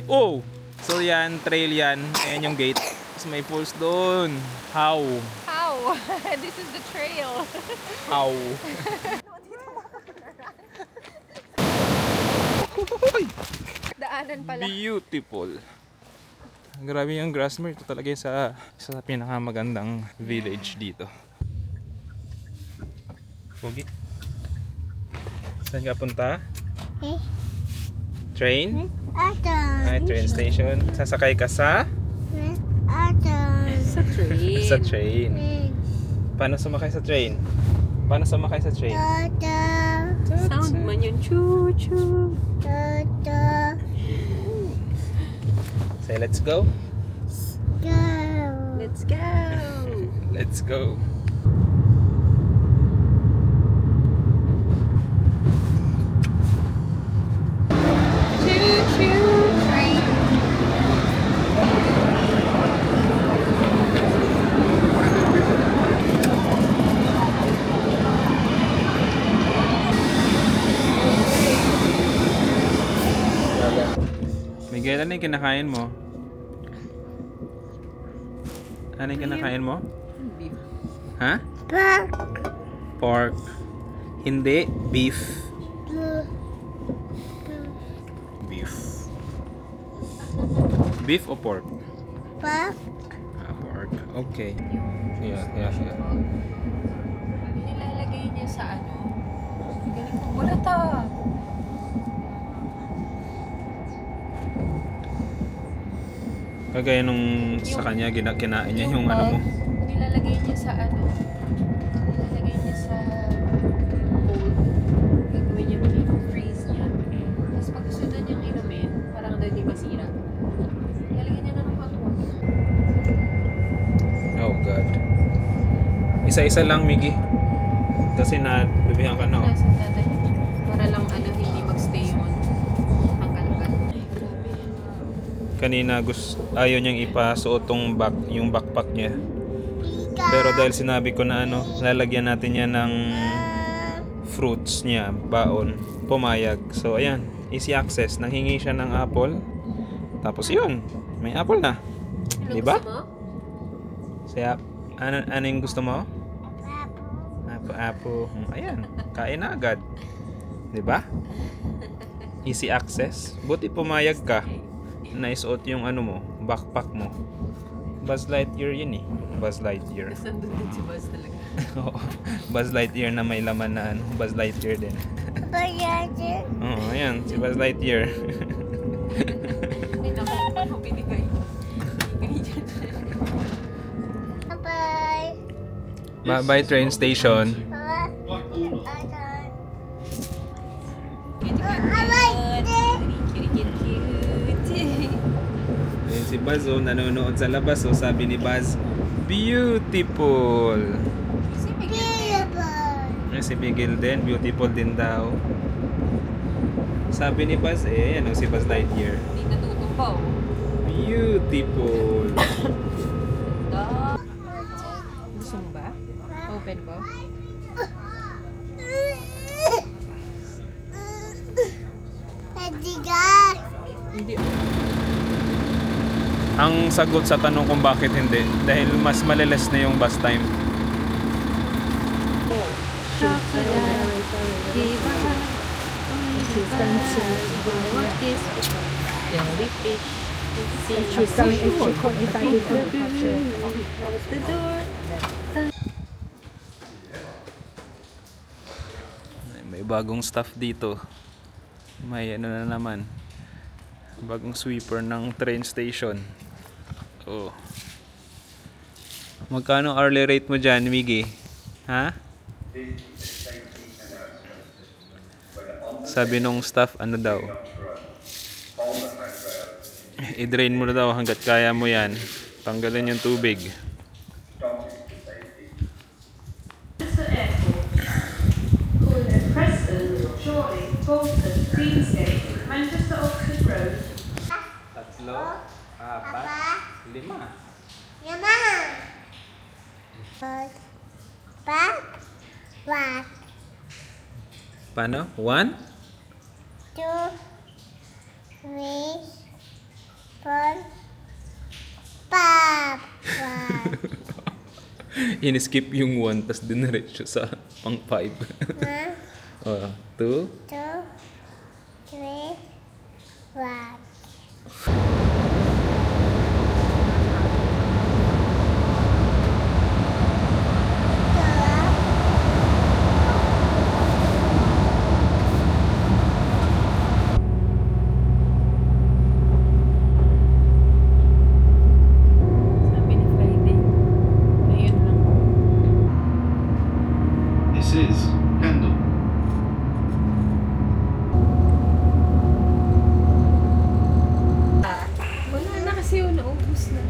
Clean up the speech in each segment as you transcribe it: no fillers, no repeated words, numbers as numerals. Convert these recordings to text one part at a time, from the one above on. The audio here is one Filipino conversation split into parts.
Oh! So yan, trail yan. Ayan yung gate. Tapos may falls doon. How? How? This is the trail. How? Daanan pala. Beautiful. Grabe yung Grasmere. Ito talaga sa pinakamagandang village dito. Pogi. Saan ka punta? Train? Ay, train station. Sasakay ka sa? Sa train. Sa train. Paano sumakay sa train? Paano sumakay sa train? Sound man yun. Choo-choo. Say, let's go. Let's go. Let's go. Choo-choo train. Miguel, ano yung kinakain mo? Ano yung kinakain mo? Beef. Ha? Pork. Hindi, beef. Beef. Beef o pork? Ah, pork. Okay. Yeah. Nilalagay niya sa ano? Galing ko. Wala ta. Kagaya nung sa kanya, kinain niya yung ano mo. Nilalagay niya sa ano? Nilalagay niya sa cold. Gagawin niya freeze niya. Tapos pag gusto na niyang inumin, parang daw hindi masira. Nilalagay niya na ng hot water. Oh God. Isa-isa lang, Miggy. Kasi nabibihan ka na. Oh. Nasa tatay. Para lang ano, hindi magstay on. Kanina ayaw niyang ipasuot yung backpack niya. Pero dahil sinabi ko na lalagyan natin yan ng fruits niya, baon, pumayag. So ayan, easy access. Nanghingi siya ng apple. Tapos yun, may apple na. Ano diba? gusto mo? Kaya, ano yung gusto mo? Apple. Ayan, kain na agad. Diba? Easy access. Buti pumayag ka. Naisuot yung backpack mo. Buzz Lightyear yun eh. Buzz Lightyear. Kasi nandun din si Buzz talaga. Oo. Buzz Lightyear na may laman na Buzz Lightyear din. Oo, ayan. Si Buzz Lightyear. Ay, naku. Binigay. Bye train station. Ayan si Buzz nanonood sa labas. Sabi ni Buzz, beautiful. Si Miguel din, beautiful din daw. Sabi ni Buzz, ayan si Buzz Lightyear. Hindi natutupaw. Beautiful. Gusto mo ba? Open ko? Hindi. Ang sagot sa tanong kung bakit hindi, dahil mas maliles na yung bus time. May bagong staff dito. May na naman. Bagong sweeper ng train station. Oh. Magkano hourly rate mo dyan, Miggy? Ha? Sabi nung staff, daw? I-drain mo na daw hanggat kaya mo yan. Tanggalin yung tubig. Tatlo, apat, lima. Paano? 1, 2, 3, In-skip yung 1, tas diniretso sa pang 5. Oh, 2. Sabi ni Friday. Ayun lang. This is Kendall. Wala na kasi yun. Naubos na.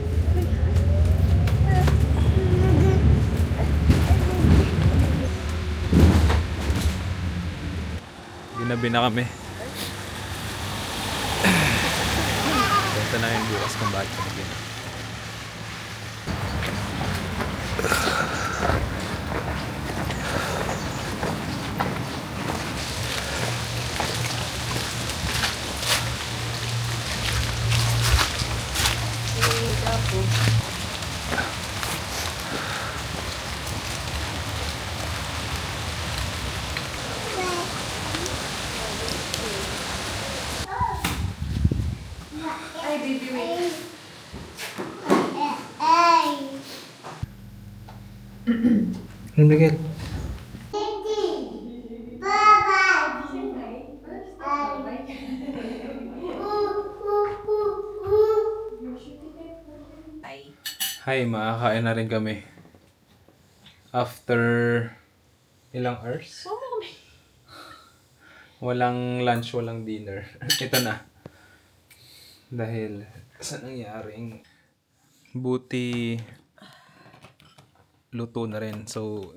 Ginabi na kami. Punta na yung bukas kung bakit kami ginabi. Ay, baby, wait. Miguel. Hi, makakain na rin kami. After ilang hours? Walang lunch, walang dinner. Ito na. Dahil sa nangyaring buti luto na rin. So,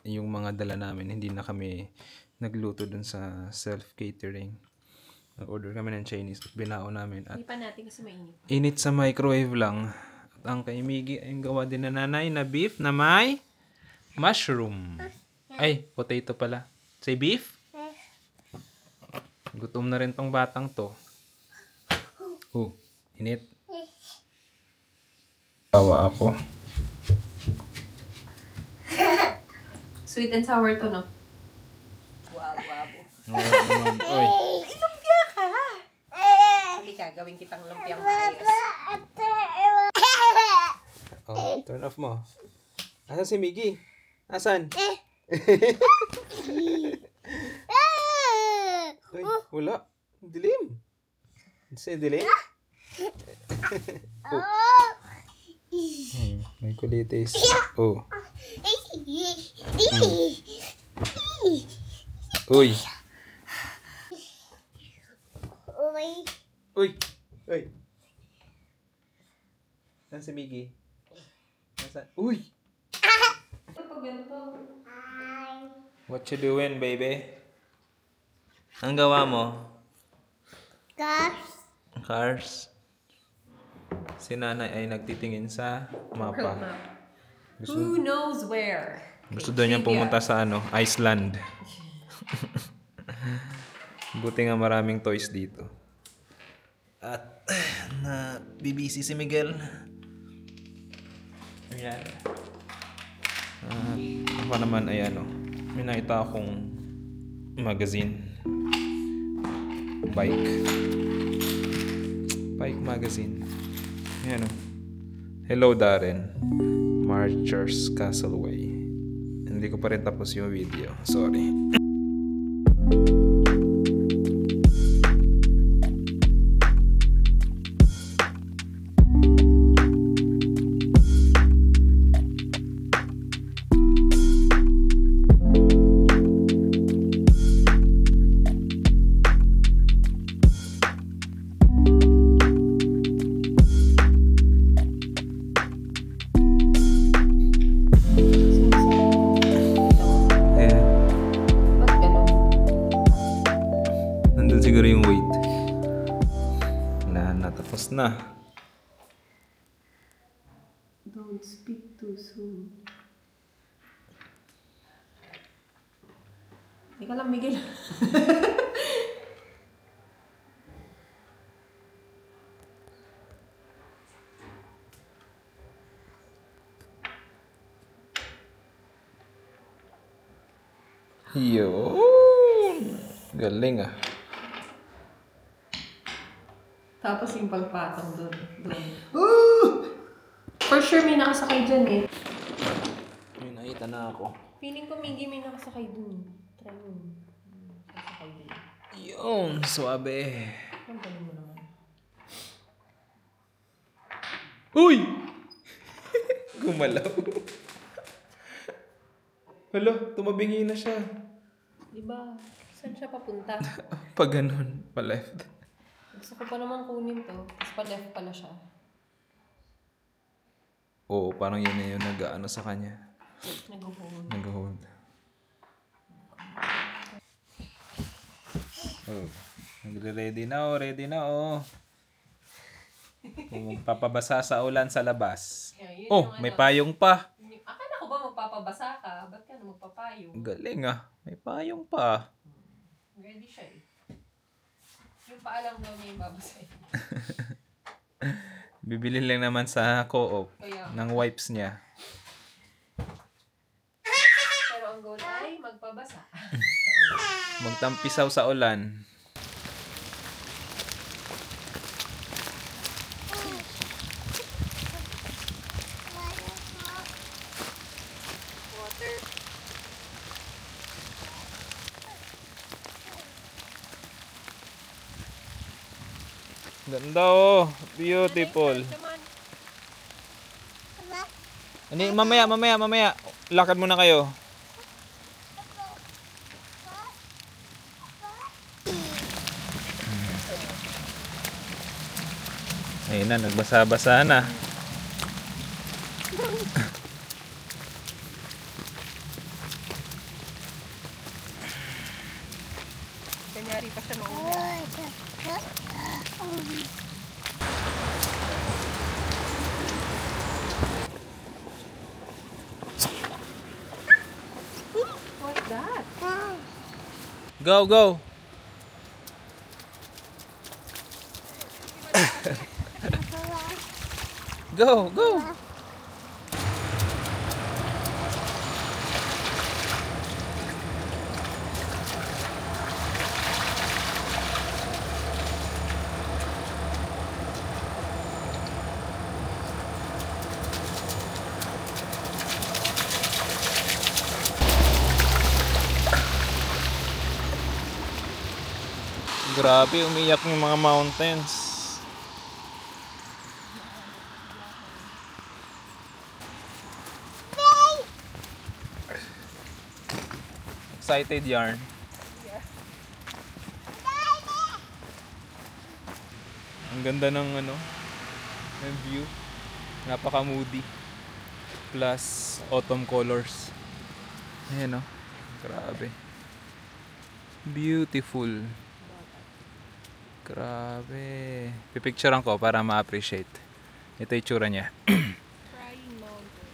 yung mga dala namin, hindi na kami nagluto dun sa self-catering. Nag-order kami ng Chinese at binao namin. At Hindi pa natin kasi mainit. init sa microwave lang. At ang kay Miggy ay gawa din na nanay na beef na may mushroom. Ay, potato pala. Say beef? Gutom na rin tong batang to. Oh, init. Tawa ako. Sweet and sour to, no? Wow. Oy. Lumpia ka! Hindi ka, gawin kitang lumpiang maayos. Oh, turn off mo. Asan si Miggy? Asan? Uy, wala. Dilim. Sa dilim? Oh. May kulitis. Oh. Uy. Uy. Uy. Saan si Miggy? Nasaan? Uy! What you doing, baby? Ang gawa mo? Cars. Si nanay ay nagtitingin sa mapa. Who knows where? Gusto daw niyang pumunta sa Iceland. Buti nga maraming toys dito. At na bibisi si Miguel. Ayan. Ako naman ay may nakita akong magazine. Bike magazine. Ayan Hello Darren. Marchers Castleway. Hindi ko pa rin tapos yung video. Sorry. Ba't ganun? Nandun siguro yung weight. Wala na, tapos na. Don't speak too soon. Ika lang, Miguel. Yun. Galing ah. Tapos yung pagpatong doon. For sure may nakasakay dyan eh. May nakita na ako. Feeling ko may nakasakay doon. Try mo. Nakasakay doon. Yun. Suabe. Ang galing mo naman. Uy! Gumalaw. Hala, tumabingi na siya. Diba? Saan siya papunta? Pag ganun, pa left. Gusto ko pa naman kunin to. Tapos pa-left pala siya. Oo, parang yun na yun nag-ano sa kanya. Nag-hold. Nag-hold. Oh, nagre-ready na oh, ready na oh. Magpapabasa sa ulan sa labas. Yeah, yun Oh, yung may ano. payong pa. Akala ko ba magpapabasa ka? Ba't ka na magpapayo? Galing ah, may payong pa. Ready siya eh. Yung paalam daw niya yung babasay. Bibili lang naman sa co-op Kaya, ng wipes niya. pero ang goal ay magpabasa. Magtampisaw sa ulan. Water. Ganda oh, beautiful. Naman. Ani, mamaya. Lakad muna kayo. Ayun na, nagbasa-basa na. Kanyari pa siya noong. What's that? Go! Go! Grabe, umiyak yung mga mountains. Excited yarn. Ang ganda ng ng view. Napaka-moody. Plus autumn colors. Ayan oh. Grabe. Beautiful. Grabe. Pipicturean ko para ma-appreciate. Ito yung tsura niya. Crying mountain.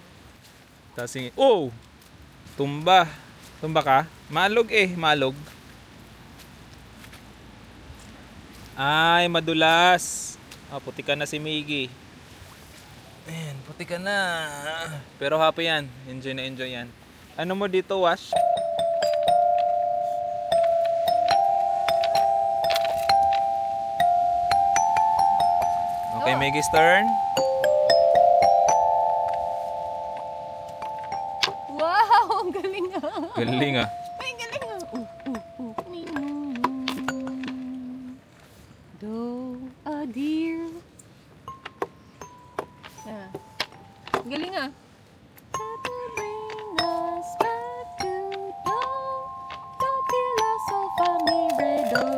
Tapos oh! Tumba. Tumba ka? Malog eh. Malog. Ay, madulas. Ah, puti ka na si Miggy. Ayan, puti ka na. Pero happy yan. Enjoy na enjoy yan. Ano mo dito, Wash? Okay, Miggy's turn. Wow! Ang galing ah! Galing ah. Ay, galing ah! Though a deer. Ah. Galing ah! That will bring us back to don't feel us so familiar.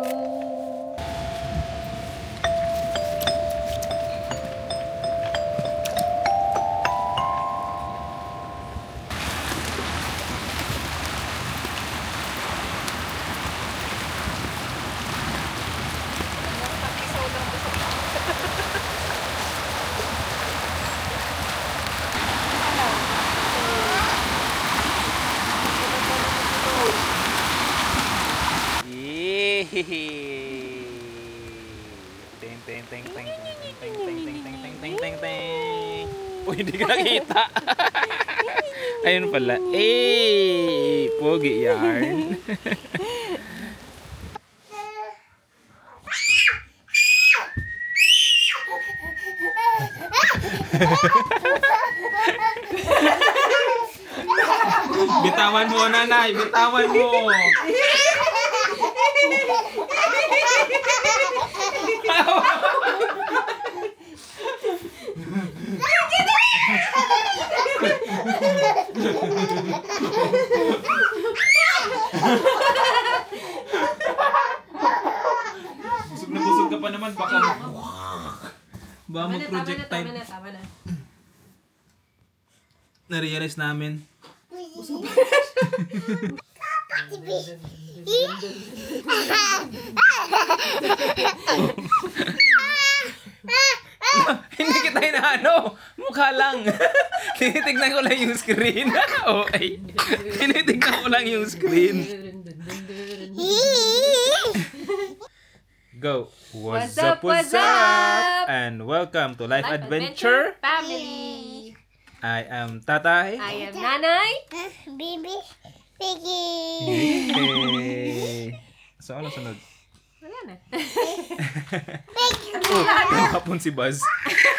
Ting ting ting ting ting ting ting ting ting ting ting ting ting. Uy, hindi ka nakita. Ayun pala. Eh, pogi yarn. Bitawan mo, nanay. Bitawan mo. Busog na busog ka pa naman. Baka mag-projectile. Tama na. Na-realize namin. Hindi kita inaano. Mukha lang. Tinitignan ko lang yung screen. Okay. Tinitignan ko lang yung screen. Go. What's up? And welcome to Life Adventure Family. I am Tatay. I am Nanay. Baby, Piggy. Yay! So, ano sunod? Wala na. Tinapon si Buzz.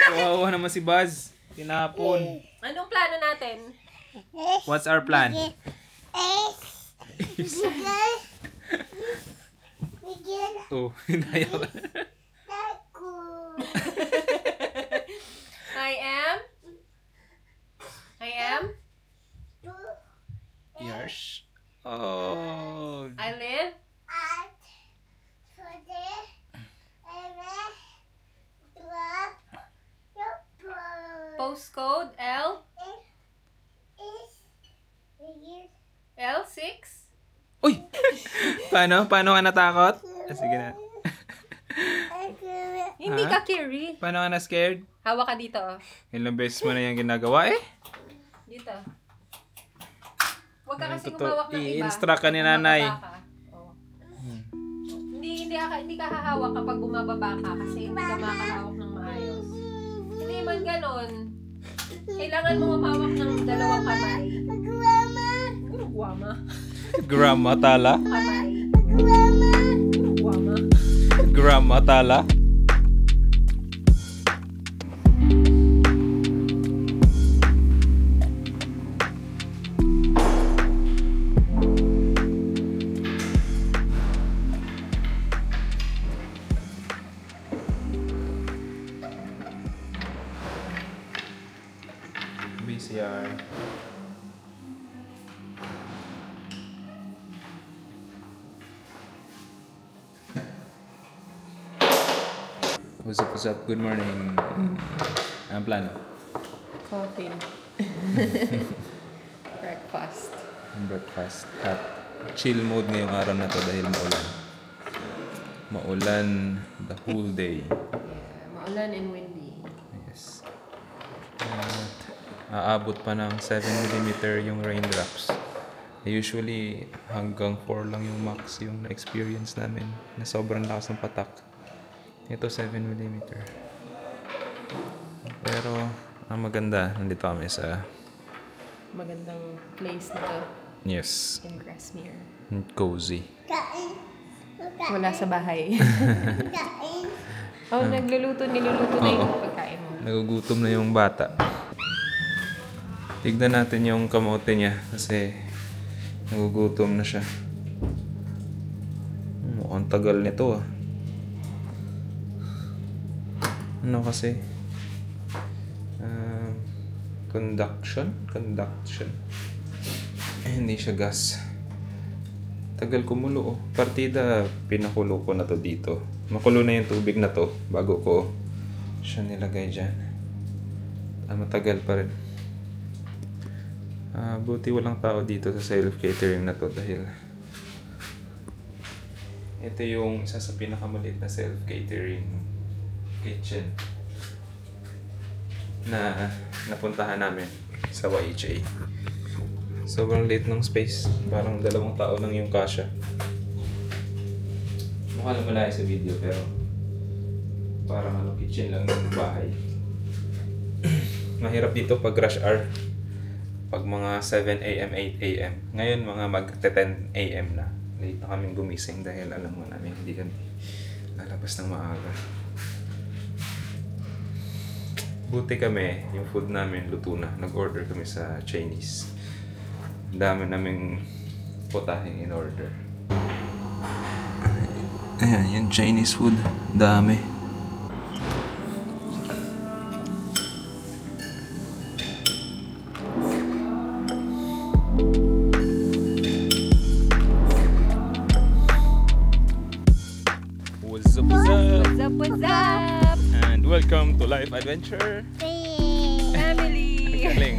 Kawawa naman si Buzz. Tinapon. Anong plano natin? What's our plan? Bigyan Oh, hinaya ka. ako. I am. Yes. Oh. I live. At today, Postcode L. is bigyan L6. Uy! Paano? Paano ka natakot? Ah, sige na. Hindi Ha? ka carry. Paano ka na-scared? Hawak ka dito. Oh. Ilang beses mo na yung ginagawa eh? Dito. Huwag ka Ay, kasi totoo. gumawak ng iba. I-instruct ka ni nanay. Bumababa ka. Oh. Hindi ka hahawak kapag bumababa ka kasi hindi ka makahawak ng maayos. Hindi man ganon. Kailangan mo humawak ng dalawang kamay. Guwama. Grandma tala? Kamay. Guwama. Grandma tala? BCR. What's up? Good morning. Ang plano? Coffee. Breakfast. Breakfast at chill mode ngayong araw na to dahil maulan. Maulan the whole day. Yeah, maulan and windy. Yes. At aabot pa ng 7mm yung raindrops. Usually hanggang 4 lang yung max yung na-experience namin na sobrang lakas ng patak. Ito 7mm. Pero ang maganda, nandito kami sa Magandang place na to yes, in Grasmere. cozy. Wala sa bahay. Kain. Niluluto na yung pagkain mo. Nagugutom na yung bata. Tignan natin yung kamote niya kasi nagugutom na siya. Mukhang tagal nito ah. Ano kasi? Conduction? Hindi siya gas. Tagal kumulo oh. Partida, pinakulo ko na to dito. Makulo na yung tubig na to bago ko siya nilagay dyan. Matagal pa rin. Buti walang tao dito sa self-catering na to dahil ito yung isa sa pinakamaliit na self-catering kitchen na napuntahan namin sa YHA. Sobrang liit ng space. Parang 2 tao lang yung kasya. Mukha lang malaki sa video pero parang kitchen lang ng bahay. Mahirap dito pag rush hour. pag mga 7 a.m., 8 a.m. Ngayon mga mag-10 a.m. na. Late na kaming gumising dahil alam mo namin hindi kami lalabas ng maaga. Buti kami, yung food namin luto na. Nag-order kami sa Chinese. Dami naming putahing in order. Ayan, yung Chinese food. Dami. What's up, what's up? What's up, what's up? And welcome to Life Adventure. Family! Galing.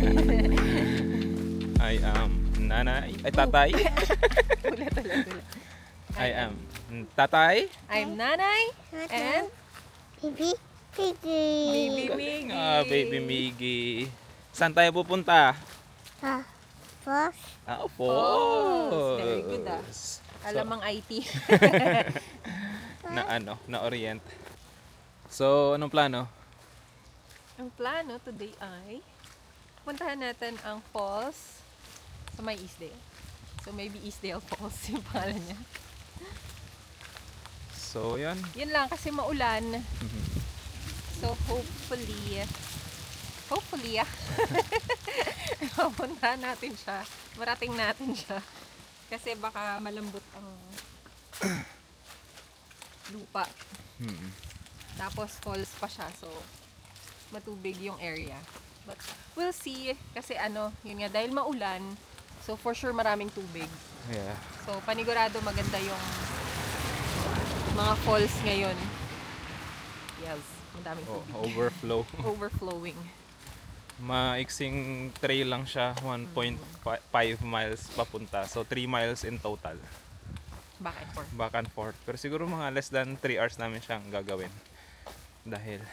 I am nanay. Ay, tatay. Ulit. I am tatay. I'm Nanay and Baby, baby. Baby Galing, Miggy. Baby Miggy. Saan tayo pupunta? Boss. Falls. Very good, ah. Alam ang IT. Na orient. So, anong plano? Ang plano today ay puntahan natin ang falls sa may Eastdale. So maybe Eastdale Falls yung pangalan niya. So, yan. Yun lang kasi maulan. So hopefully mapuntahan natin siya. Marating natin siya. Kasi baka malambot ang lupa. Tapos falls pa siya. So matubig yung area. But we'll see. Kasi yun nga, dahil maulan, so for sure maraming tubig. Yeah. So panigurado maganda yung mga falls ngayon. Yes, madaming tubig. Overflow. Overflowing. Maiksing trail lang siya, 1.5 miles papunta. So 3 miles in total. Back and forth. Back and forth. Pero siguro mga less than 3 hours namin siyang gagawin. Dahil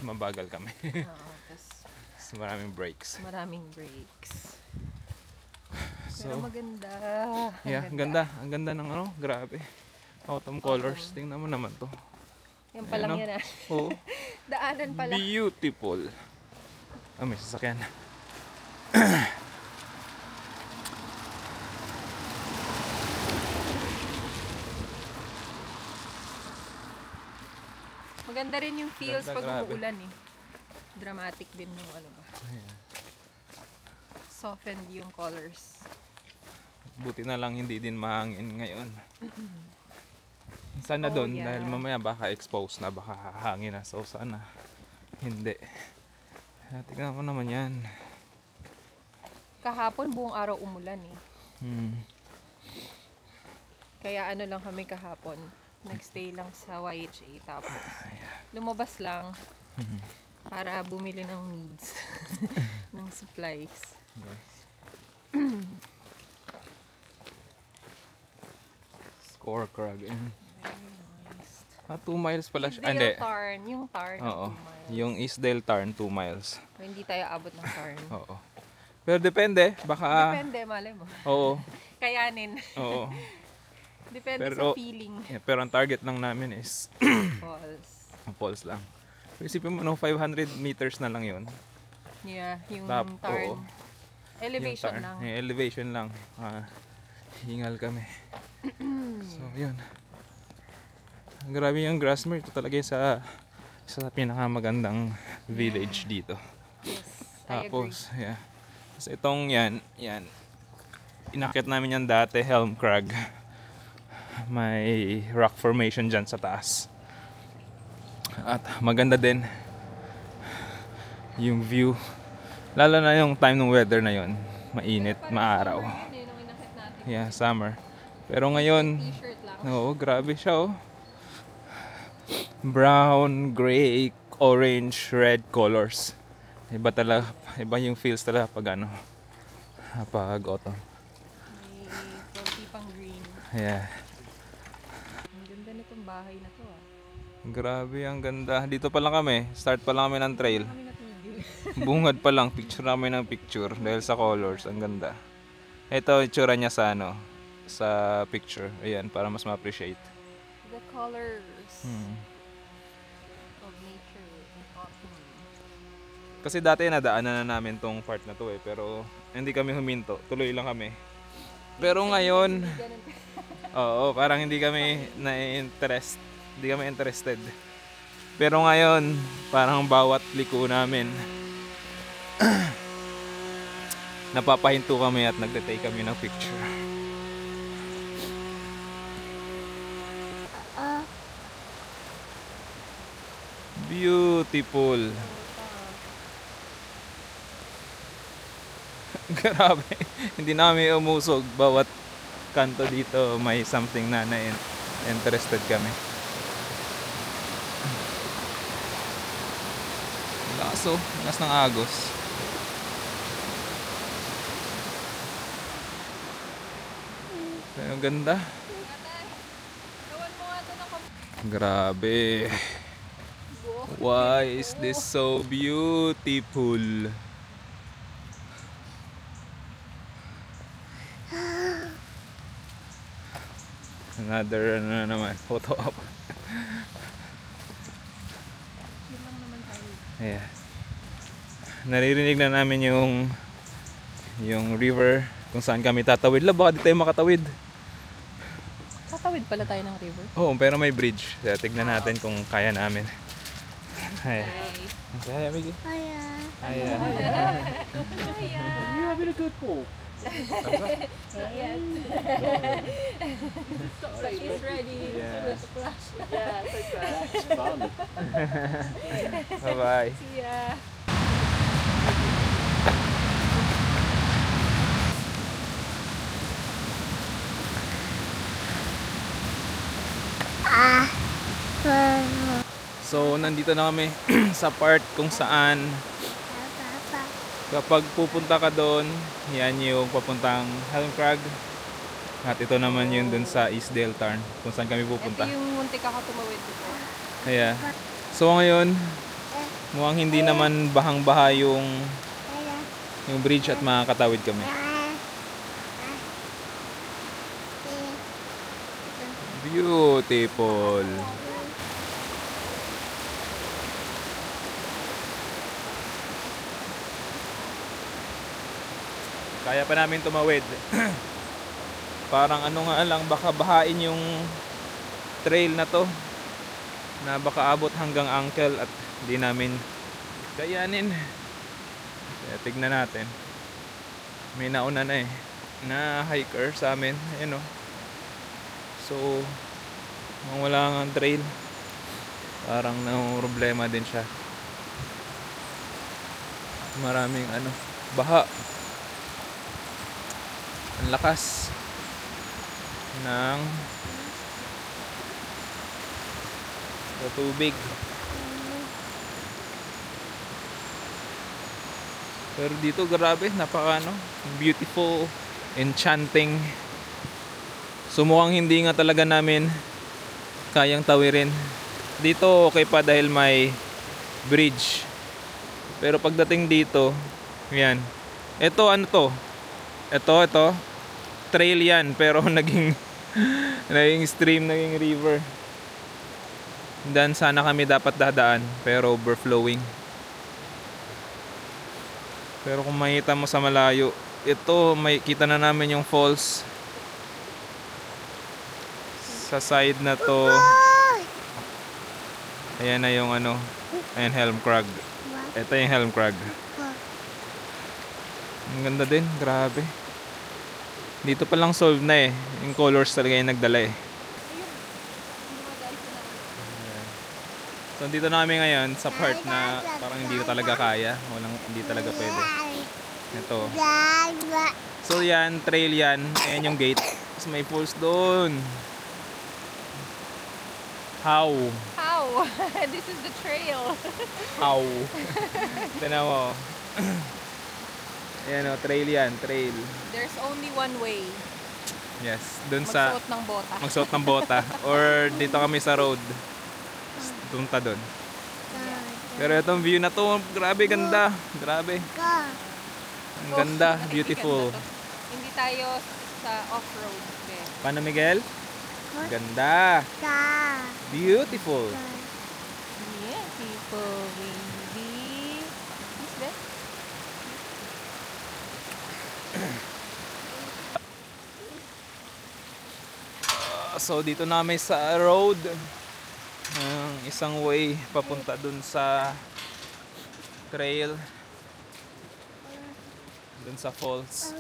mabagal kami. Tapos Maraming breaks. maraming breaks. Pero So, maganda. yeah, ang ganda. Ang ganda ng grabe. Autumn colors. Tingnan mo naman to. Yan pa lang Ayan, yan Oo. Daanan pala. Beautiful. May sasakyan. Maganda rin yung feels Ganda, pag grabe. umuulan eh. Dramatic din yung ba. Softened yung colors. Buti na lang hindi din mahangin ngayon. Sana Oh, doon yeah. dahil mamaya baka exposed na, baka hangin na. So sana hindi. Tingnan mo naman yan. Kahapon buong araw umulan eh. Hmm. Kaya lang kami kahapon. Nagstay lang sa YHA. Tapos lumabas lang para bumili ng needs. ng supplies. Score crag. Very nice. 2 miles pala siya. Ah, Eastdale hindi. Tarn. Yung Tarn. Oo. 2 miles. Yung Eastdale Tarn, 2 miles. So, hindi tayo abot ng Tarn. Oo. Pero depende. Baka... Depende, malay mo. Oo. Kayanin. Oo. Depende Pero- sa feeling. Yeah, pero ang target lang namin is Falls. falls lang. So, isipin mo, 500 meters na lang yun. Yeah, yung Oo. Tarn. Elevation Yung lang. Yung elevation lang. Hingal kami. So, yun. Grabe yung Grasmere. Ito talaga yung sa pinakamagandang village dito. Yes, I agree. Tapos, yeah. Tapos itong yan. Inakit namin yan dati, Helm Crag. May rock formation dyan sa taas. At maganda din yung view. Lalo na yung time ng weather na yon, mainit, maaraw. Yun eh, nung inakit natin. Yeah, summer. Pero ngayon, T-shirt lang. oo, grabe siya Brown, gray, orange, red colors. Iba talaga, iba yung feels talaga pag pag autumn. May konti pang green. Yeah. Ang ganda nitong bahay na to Grabe, ang ganda. Dito pa lang kami. Start pa lang kami ng trail. Kami natigil. Bungad pa lang. Picture kami ng picture. Dahil sa colors. Ang ganda. Ito, itsura niya sa sa picture. Ayan, para mas ma-appreciate. The colors Hmm. of nature in autumn. Kasi dati nadaanan na namin tong part na to eh, pero hindi kami huminto, tuloy lang kami. Pero ngayon, oo, parang hindi kami hindi kami interested. Pero ngayon, parang bawat liko namin, napapahinto kami at nagte-take kami ng picture. Beautiful. Grabe, hindi namin umusog. Bawat kanto dito may something na interested kami. Lakas ng agos. Ang ganda. Grabe. Why is this so beautiful? Another naman, photo op. Yeah. Naririnig na namin yung river kung saan kami tatawid. Baka di tayo makatawid. Tatawid pala tayo ng river. Oo, pero may bridge. Kaya tignan natin kung kaya namin. Hi. Hi, Miggy. Hiya. Hiya. You having a good walk? Yes. He's ready. Yeah. Yeah, It's fun. Bye-bye. See ya. So, nandito na kami sa part kung saan kapag pupunta ka doon, yan yung papuntang Helm Crag. At ito naman yun dun sa Eastdale Tarn kung saan kami pupunta. Ito yung muntik ako tumawid dito. Kaya, so ngayon, mukhang hindi naman bahang-baha yung bridge at makakatawid kami. Beautiful. Kaya pa namin tumawid. Parang ano nga lang, baka bahain yung trail na to, na baka abot hanggang ankle at di namin kayanin. Kaya tignan natin. May nauna na eh, na hiker sa amin. Ayun o. So, kung wala nga ang trail, parang problema din siya. Maraming baha. Ang lakas ng tubig. Pero dito grabe, napaka beautiful, enchanting. So mukhang hindi nga talaga namin kayang tawirin. Dito okay pa dahil may bridge. Pero pagdating dito, yan. Ito to? Ito. Trail yan, pero naging stream, naging river. Dan sana kami dapat dadaan, pero overflowing. Pero kung makita mo sa malayo, ito may kita na namin yung falls. Sa side na to. Ayan na yung ayan Helm Crag. Ito yung Helm Crag. Ang ganda din, grabe. Dito pa lang solve na eh. Yung colors talaga yung nagdala eh. So dito na kami ngayon sa part na parang hindi ko talaga kaya. Hindi talaga pwede. Ito. So yan, trail yan. Ayan yung gate. Tapos may falls doon. How? This is the trail. How? Tignan mo. Ayan o, trail yan, trail. There's only one way. Yes, dun sa Magsuot ng bota. magsuot ng bota. Or dito kami sa road. Punta dun. Pero itong view na to, grabe ganda. Grabe. Ang ganda, beautiful. Hindi tayo sa off-road. Okay. Paano Miguel? Ganda. Beautiful. Beautiful, baby. So dito namin sa road, ang isang way papunta dun sa trail, dun sa falls.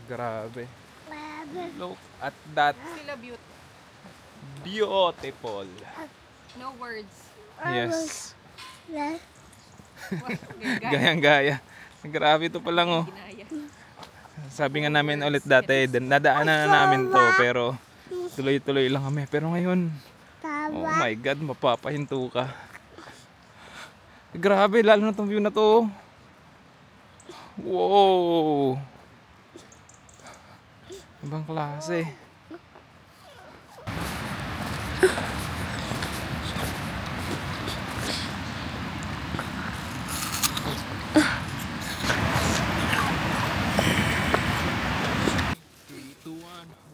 Grabe. Look at that. Sila Beautiful. No words. Yes. Yes. Gayang-gaya. Grabe to pa lang oh. Ginaya. Sabi nga namin ulit dati, nadaanan na namin to pero tuloy-tuloy lang kami. Pero ngayon, oh my God, mapapahinto ka. Grabe, lalo na tong view na to. Wow! Ibang klase.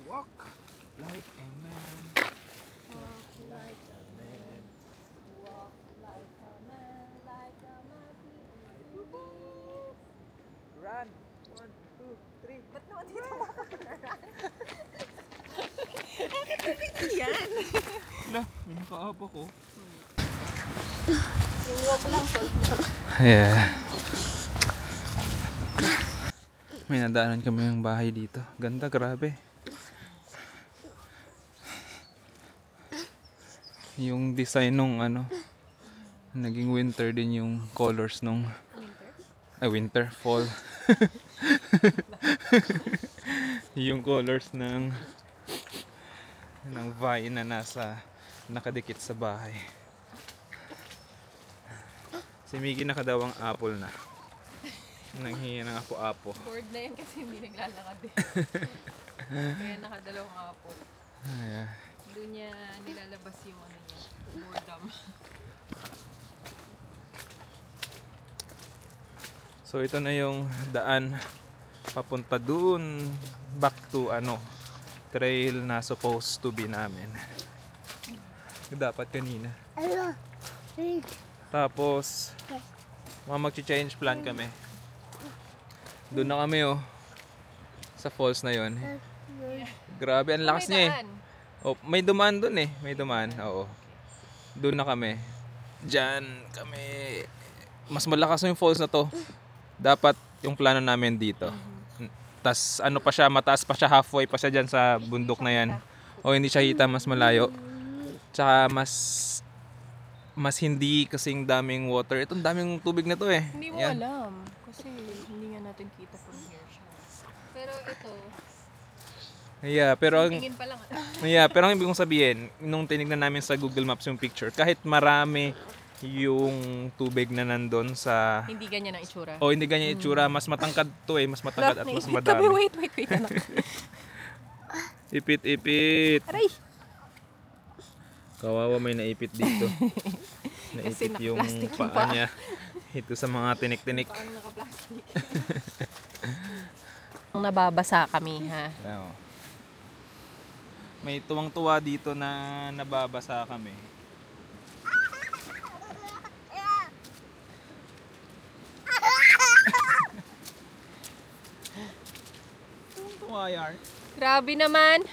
Walk like a man. Run. 1, 2, 3. Ba't naman dito mo? Yan. Wala, may nakaapa ko. Yung walk lang po. Yeah. May nadaanan kami yung bahay dito. Ganda, grabe. Yung design nung ano, naging winter din yung colors nung winter, fall. Yung colors ng vine na nakadikit sa bahay. Si Miggy nakadawang apple na. Nanghingi ng apo-apo. Bored na yan kasi hindi naglalakad eh. Kaya nakadalawang apo. Ayan. Doon niya nilalabas yung ano niya, boredom. So ito na yung daan papunta dun back to trail na supposed to be namin. Dapat kanina. Hello. Tapos mag-change plan kami. Doon na kami sa falls na yon. Grabe, ang lakas niya eh. Oh, may dumaan doon eh. May dumaan, oo. Doon na kami. Diyan kami. Mas malakas na yung falls na to. Dapat yung plano namin dito. Tas ano pa siya, mataas pa siya, halfway pa siya dyan sa bundok na yan. O hindi siya hita, mas malayo. Tsaka mas hindi kasing daming water. Itong daming tubig na to eh. Hindi mo Yan. alam. Kasi hindi nga natin kita from here siya. Pero ito, Yeah, pero ang tingin pa lang. pero ang ibig kong sabihin, nung tinignan namin sa Google Maps yung picture, kahit marami yung tubig na nandun sa Hindi ganyan ang itsura. hindi ganyan itsura, mas matangkad to eh, mas matangkad at mas Kami, madami. wait, anak. Ipit. Aray! Kawawa, may naipit dito. Kasi Naipit yung naka-plastic yung paa paa. niya. Ito sa mga tinik-tinik. Paano naka-plastic? Nababasa kami, ha? Oo. May tuwang-tuwa dito na nababasa kami. Tuwang-tuwa yar. Grabe naman.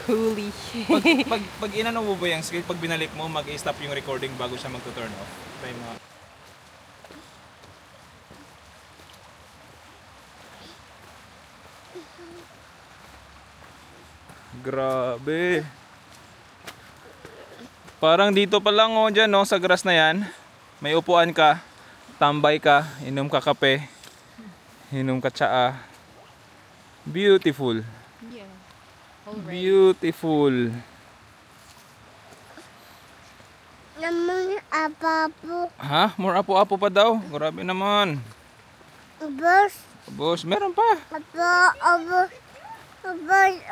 Coolie. pag inano mo ba yung screen, pag binalik mo, mag-stop yung recording bago siya mag-turn off. Try mo. Grabe. Parang dito pa lang dyan sa grass na yan. May upuan ka, tambay ka, inom ka kape, inom ka tsaa. Beautiful. Yeah. Alright. Beautiful. Naman apapo. Ha? More apo-apo pa daw? Grabe naman. Ubos. Boss, meron pa.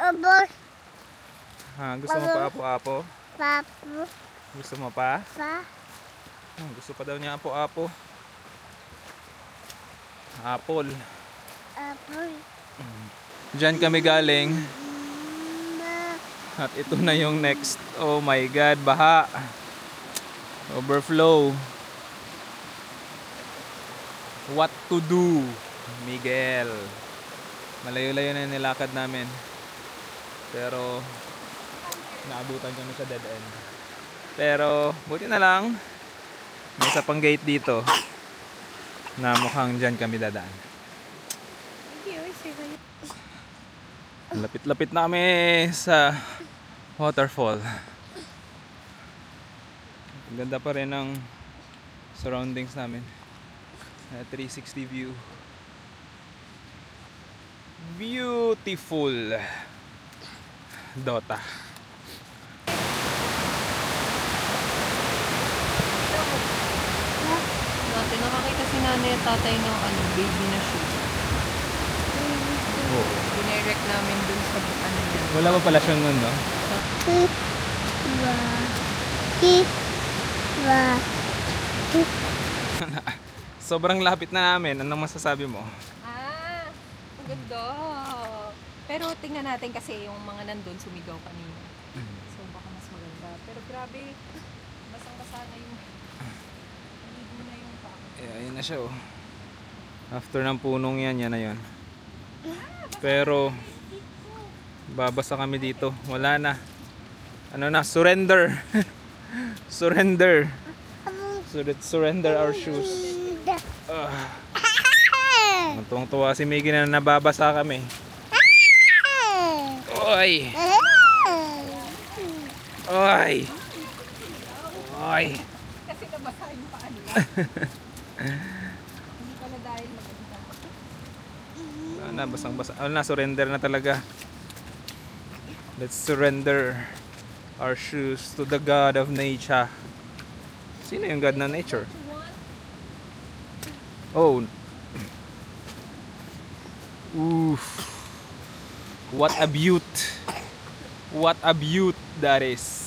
Ubos. Ha, gusto mo pa apo-apo? Papo. Gusto mo pa? Pa. Gusto pa daw niya apo-apo. Apple. Apple. Diyan kami galing. Ma. At ito na yung next. Oh my God, baha. Overflow. What to do, Miguel. Malayo-layo na yung nilakad namin. Pero naabutan kami sa dead end. Pero buti na lang may isa pang gate dito na mukhang dyan kami dadaan. Lapit-lapit na kami sa waterfall. Ang ganda pa rin ng surroundings namin. 360 view. Beautiful Dota. Dati nakakita si nanay at tatay ng baby na shoes. Oh. Dinirect namin dun sa ano yan. Wala pa pala siyang nun, no? Sobrang lapit na namin. Anong masasabi mo? Ang ganda. Pero tingnan natin kasi yung mga nandun sumigaw kanina. So baka mas maganda. Pero grabe, basang-basa na yung naligo na yung pa. Ayun na siya, oh. After ng punong yan, yan na yun. Pero babasa kami dito. Wala na. Ano na? Surrender. Surrender. So let's surrender our shoes. Tuwang-tuwa si Miggy na nababasa kami. Oy! Oy! Oy! Kasi nabasa yung paan. Hindi pala dahil maganda. Na basang-basa. Na surrender na talaga. Let's surrender our shoes to the God of nature. Sino yung God ng nature? Oh. Oof. What a beaut. What a beaut that is.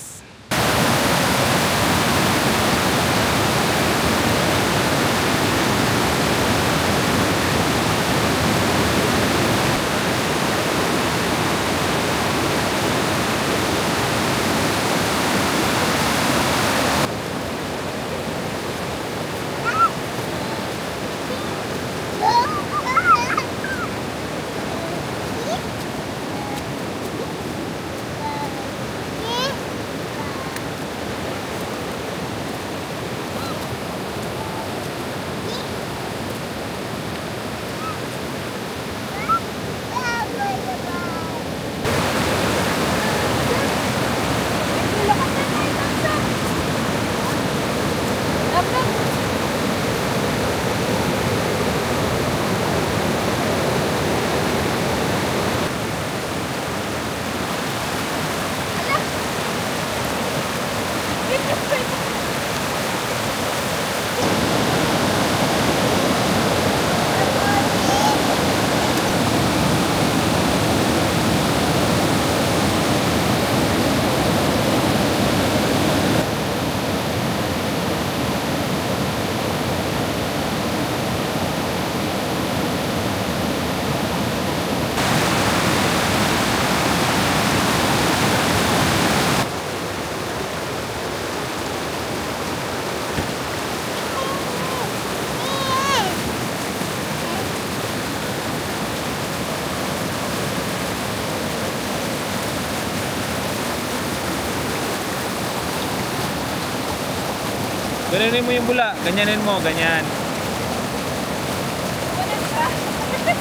Ganyanin mo yung bula. Ganyanin mo. Ganyan.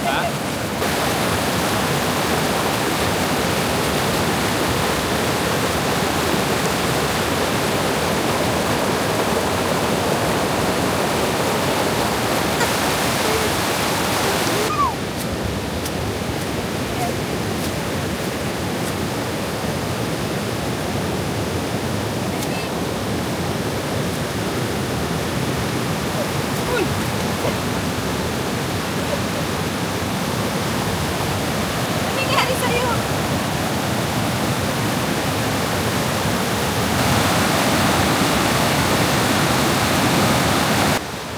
Ha?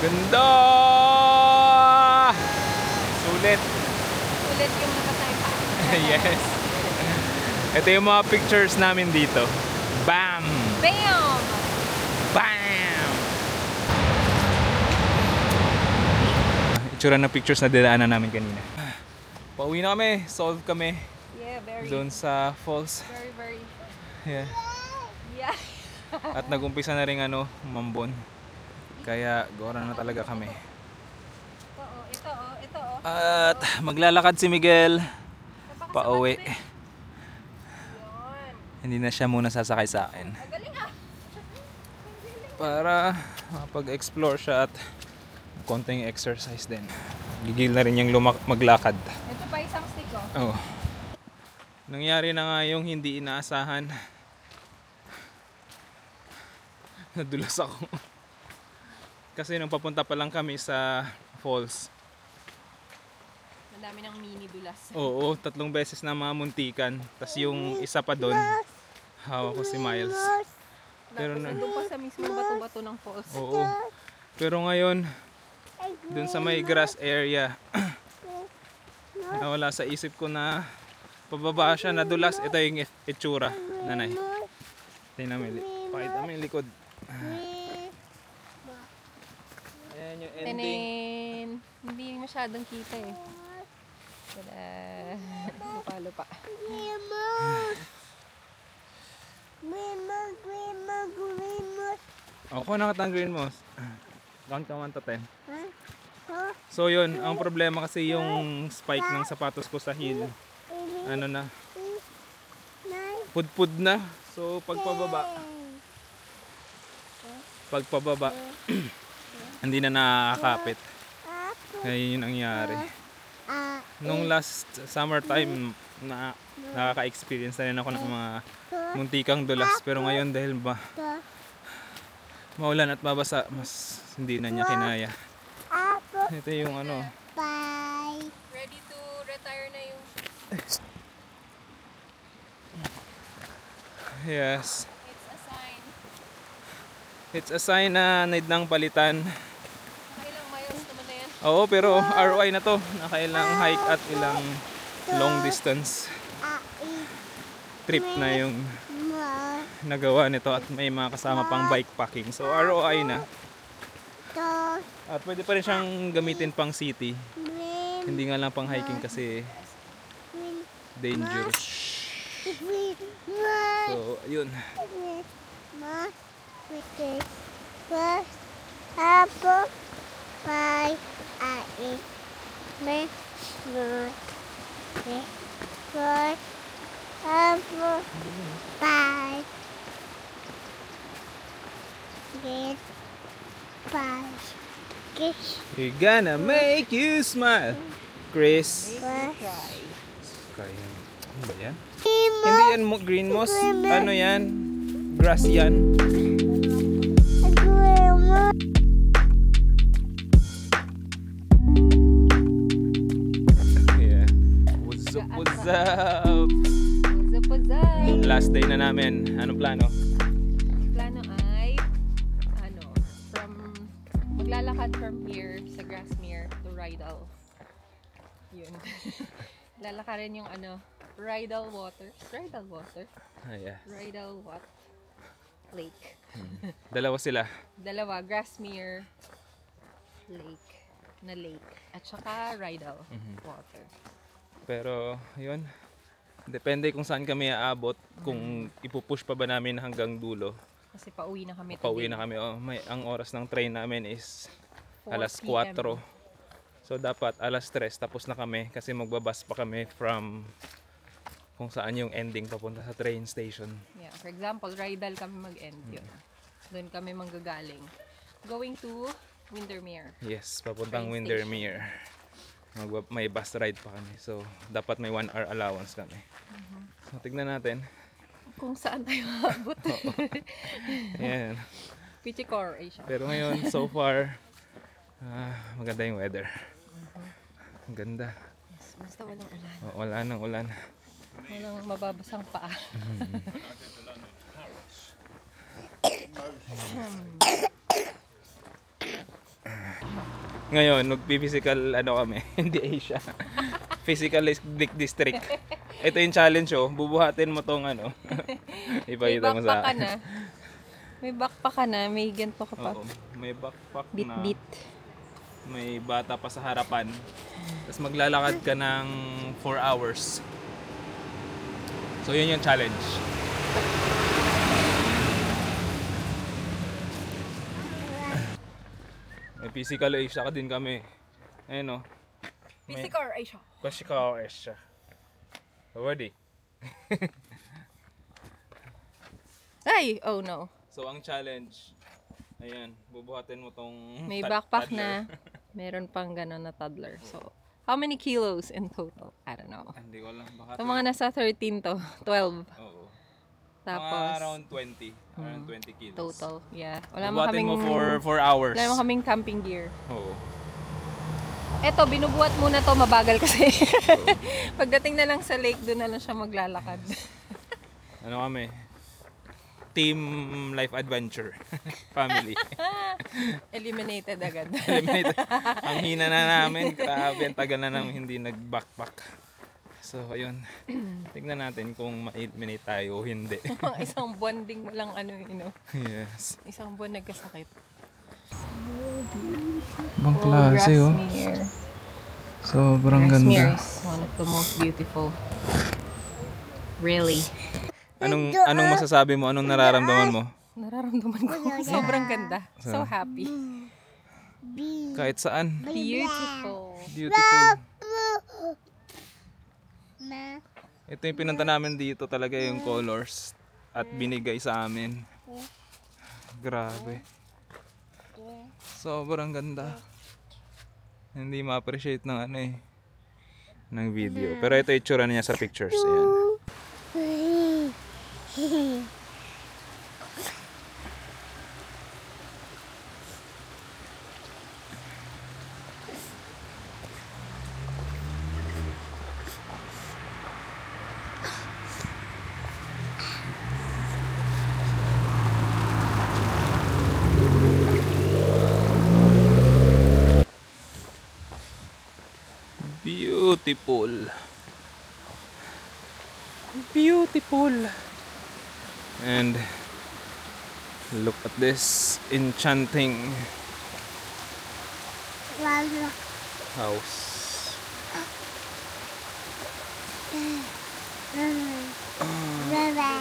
Ganda! Sulit. Ulit yung nakasay pa. Yes. Ito yung mga pictures namin dito. Bam! Bam! Bam! picture na pictures na dinaanan namin kanina. Pauwi na kami, solve kami Yeah, very, doon sa falls. very. Yeah. Yeah. At nagumpisa na rin mambon. Kaya gora na talaga kami. Ito. At maglalakad si Miguel pauwi. Yun. Hindi na siya muna sasakay sa akin. Galing ah. Para makapag-explore siya at konting exercise din. Gigil na rin yung maglakad. Ito pa isang stick oh. Oh. Nangyari na nga yung hindi inaasahan. Nadulas ako. Kasi nung papunta pa lang kami sa falls. Madami ng mini dulas. Oo, 3 beses na mga muntikan. Tapos yung isa pa doon, hawak ko si Miles. Pero Tapos nandun pa sa mismong bato-bato ng falls. Oo. Pero ngayon, dun sa may grass area, nawala sa isip ko na pababa siya, nadulas. Ito yung itsura, nanay. Tingnan mo, pakita mo yung likod. Ayan yung ending. Tenen. Hindi masyadong kita eh. Tada. Lupa-lupa. Ako nakatang green moss. Count ka 1 to 10. So yun, ang problema kasi yung spike ng sapatos ko sa heel, ano na, pudpud na. So pagpababa, hindi na nakakapit. Kaya yun ang nangyari. Nung last summertime, nakaka-experience na rin ako ng mga muntikang dulas. Pero ngayon dahil maulan at mabasa, mas hindi na niya kinaya. Ito yung Bye. Ready to retire na yung yes. it's a sign. It's a sign na need ng palitan. Nakailang miles naman na yan. Oo, pero ROI na to. Nakailang hike at ilang long distance trip na yung nagawa nito at may mga kasama pang bike packing. So ROI na. At pwede pa rin siyang gamitin pang city. Hindi nga lang pang hiking kasi dangerous. So, yun. Apple pie apple pie get pie kiss We're gonna make you smile, Chris. Try. Kaya, ano ba yan? Hindi yan green moss. Ano yan? Grass yan. Yeah. What's up, what's up? What's up? Last day na namin. Anong plano? Plano ay maglalakad from here sa Grasmere to Rydal. Yun. Lalakarin yung Rydal Water. Rydal Water? Ah, yeah. Rydal what? Lake. Dalawa sila. Dalawa, Grasmere Lake. Na lake. At saka Rydal Water. Pero, yun. Depende kung saan kami aabot. Kung ipupush pa ba namin hanggang dulo. Kasi pauwi na kami. Pauwi today. na kami. Oh, ang oras ng train namin is 4 alas PM. 4. So dapat alas 3 tapos na kami kasi magbabas pa kami from kung saan yung ending papunta sa train station. Yeah, for example, Rydal kami mag-end yun. Doon kami manggagaling. Going to Windermere. Yes, papuntang Train Windermere. May bus ride pa kami. So dapat may 1 hour allowance kami. So tignan natin. Kung saan tayo maabot. Ayan. Pichicor, Asia. Pero ngayon, so far, maganda yung weather. Ang ganda. Yes, basta walang ulan. Wala nang ulan. Walang mababasang paa. Ngayon, magpi-physical kami, hindi Asia. Physical district. Ito yung challenge bubuhatin mo tong May ipakita mo backpack sa ka na. May backpack ka na, may ganito ka pa. Oo, may backpack Bit-bit. may bata pa sa harapan. Tapos maglalakad ka ng 4 hours. So yun yung challenge. May physical Asia ka din kami. Ayun o. Physical Asia. Physical Asia. Ready? Ay! Oh no. So ang challenge, ayan, bubuhatin mo tong May backpack na. Meron pang gano'n na toddler. So, how many kilos in total? I don't know. Hindi ko alam. Baka So, mga nasa 13 to. 12. Oo. Tapos, Mga around 20. Around 20 kilos. total. Yeah. Wala mo Bubuhatin kaming, mo for 4 hours. wala mo kaming camping gear. Oo. Eto, binubuhat muna to, mabagal kasi. Pagdating na lang sa lake, doon na lang siya maglalakad. Ano kami? Team Life Adventure. Family. Eliminated agad. Eliminated. Ang hina na namin. Grabe, ang tagal na namin hindi nag-backpack. So, ayun. Tignan natin kung ma-eliminate tayo o hindi. Isang bonding mo lang ano, Yes. isang buwan nagkasakit. Ibang klase, oh. Grasmere. Sobrang Grasmere ganda. is one of the most beautiful. Really. Anong masasabi mo? Anong nararamdaman mo? Nararamdaman ko. Sobrang ganda. So happy. Kahit saan. Beautiful. Beautiful. Ma. Ito yung pinunta namin dito talaga yung colors at binigay sa amin. Grabe. Sobrang ganda. Hindi ma-appreciate ng ano eh, ng video. Pero ito yung itsura niya sa pictures. Ayan. Beautiful. Beautiful. And look at this enchanting Lalo. house.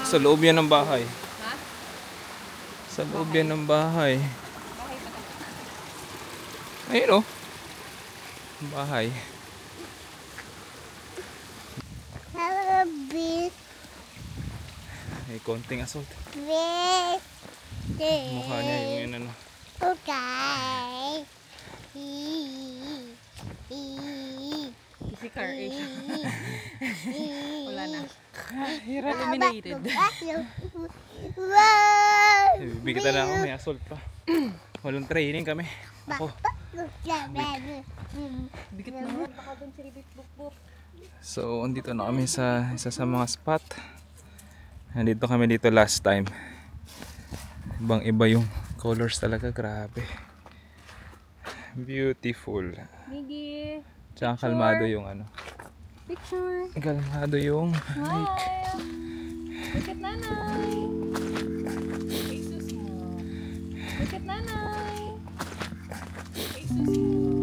Sa loob yan ng bahay. Ha? Sa loob yan ng bahay. Ayun oh. Bahay. Hello, big. May konting assault. Big. Mukha niya yung yun ano. Okay. Physical Asia. Wala na. Eliminated. Wow. Bigatan na ako, may assault pa. Walang training kami. Ako. Bigat naman. Baka doon si Ribit Bukbuk. So, andito na kami sa isa sa mga spot. Nandito kami dito last time. Ibang iba yung colors talaga, grabe. Beautiful. Miggy. Tsaka kalmado yung ano. Picture. Kalmado yung lake. Look at nanay. Jesus mo. Look at nanay. Jesus mo.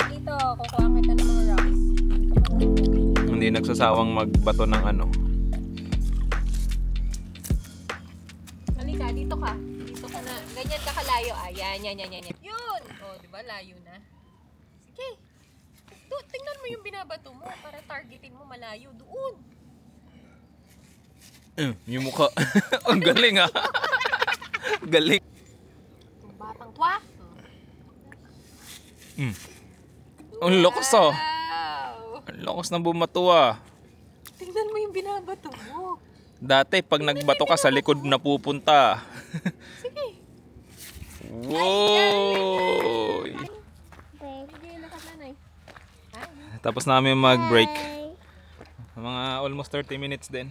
Dito, kukuha kita ng mga rocks. Hindi nagsasawang magbato ng ano. Halika, dito ka. Dito ka na. Ganyan ka kalayo. Ah, yan. Yun! Oh, di ba? Layo na. Sige. Tingnan mo yung binabato mo para targetin mo malayo. Doon. Yung mukha. Ang galing ah. Galing. Yung batang twa. Ang lakas ah. Wow! Ang lakas ng bumato ah. Tingnan mo yung binabato mo. Dati pag nagbato ka sa likod napupunta. Sige. Wow! Sige, lakad nanay. Tapos namin mag-break. Mga almost 30 minutes din.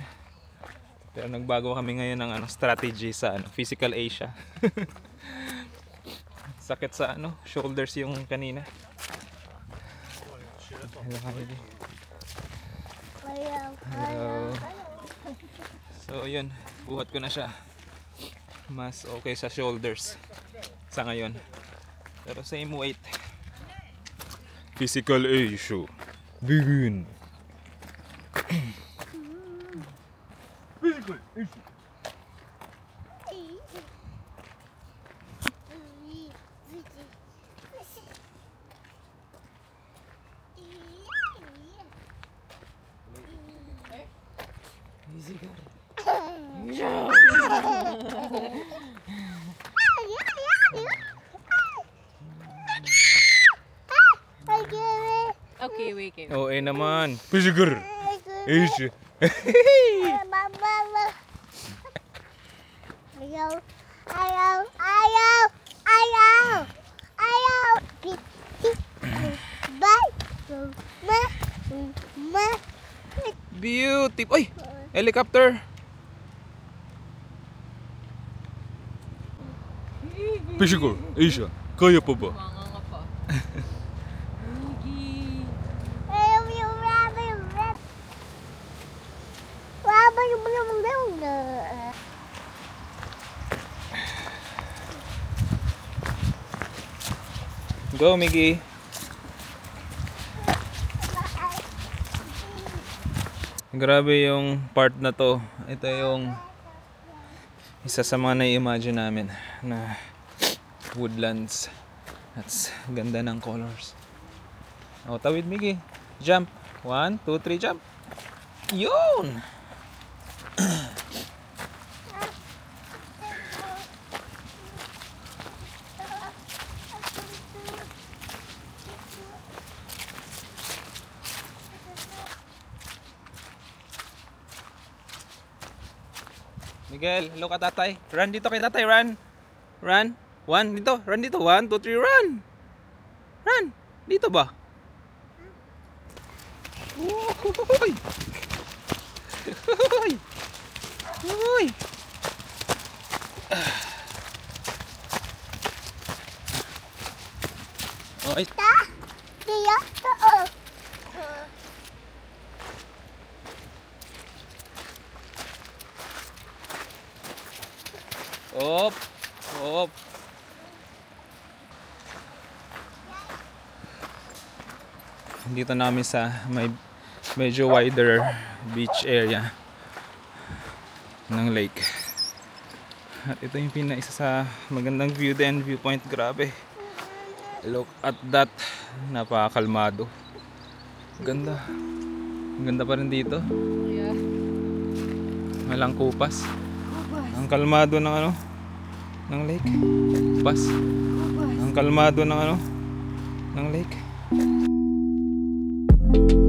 Pero nagbago kami ngayon ng ano, strategy sa ano, Physical Asia. sakit sa ano, shoulders yung kanina. Hello, Heidi. Hello. So yun, buhat ko na siya. Mas okay sa shoulders sa ngayon. Pero same weight. Physical issue. Begin. Physical issue. Okay, wait. Oo naman. Physical issue. Beauty. Ay! Helicopter. Physical issue. Kaya pa ba? Mga nga pa. Go, Miggy. Grabe yung part na to. Ito yung isa sa mga na-imagine namin na woodlands. That's ganda ng colors. Oh, tawid, Miggy. Jump. 1, 2, 3, jump. Yun! Miguel, hello ka tatay. Run dito kay tatay, run. Run. 1 dito, run dito. 1, 2, 3, run. Run. Dito ba? Uy. Uy. Uy. Okay. Op. Op. Dito namin sa may medyo wider beach area ng lake. At ito yung isa sa magandang view din, viewpoint. Grabe. Look at that. Napakakalmado. Ganda. Ganda pa rin dito. Yeah. Walang kupas. Ang kalmado ng ano, ng lake. Kupas. Ang kalmado ng ano, ng lake. Okay.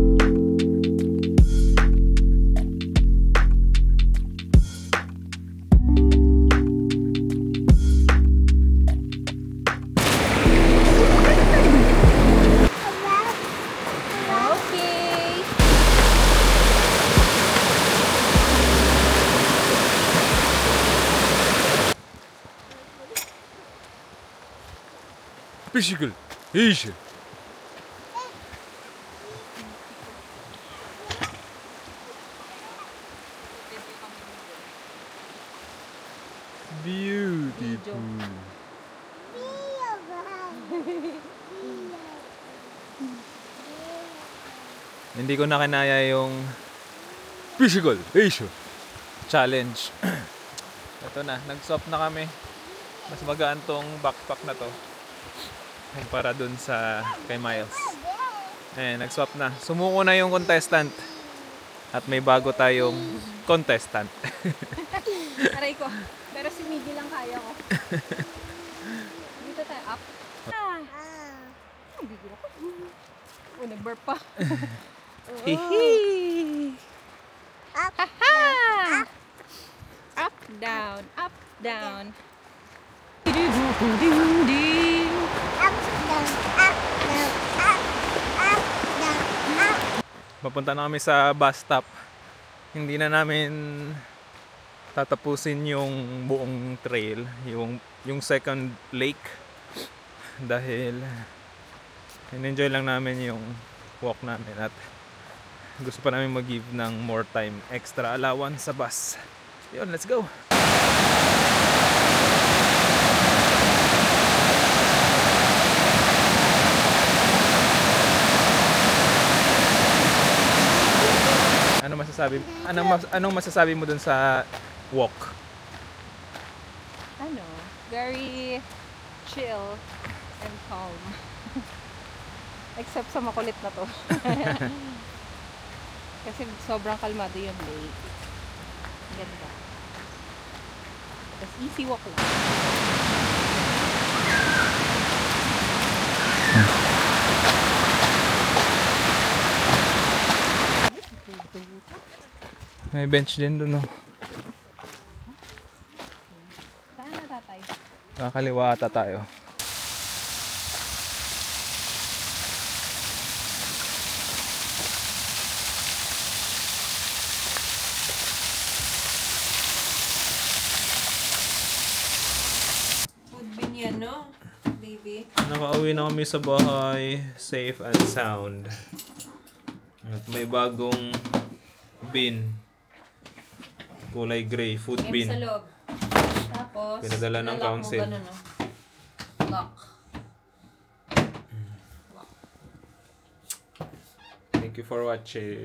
Physical issue. Beautiful. Hindi ko na kinaya yung physical issue challenge. Ito na, nag-swap na kami. Mas magaan tong backpack na to kumpara dun sa kay Miles. Eh, nag-swap na. Sumuko na yung contestant. At may bago tayong contestant. Aray ko. Pero si Miggy lang kaya ko. Dito tayo, up. Bigla ko. Oh, nag-burp pa. Hihi! Haha! Up, down, up, down. Papunta na kami sa bus stop. Hindi na namin tatapusin yung buong trail, yung second lake. dahil in-enjoy lang namin yung walk namin at gusto pa namin mag-give ng more time, extra allowance sa bus. Yun, let's go! Anong masasabi mo dun sa walk? Ano, very chill and calm. Except sa makulit na to. Kasi sobrang kalmado yung lake. Ganda. Tapos easy walk lang. May bench din dun, no? Saan na tatay? Kakaliwa ata tayo. Food bin yan, no? Baby. Nakauwi na kami sa bahay, safe and sound. At may bagong bin. Kulay gray, food bin. Sa loob. Tapos, Pinadala ng ilalak council. Mo ganun, no? Lock. Thank you for watching.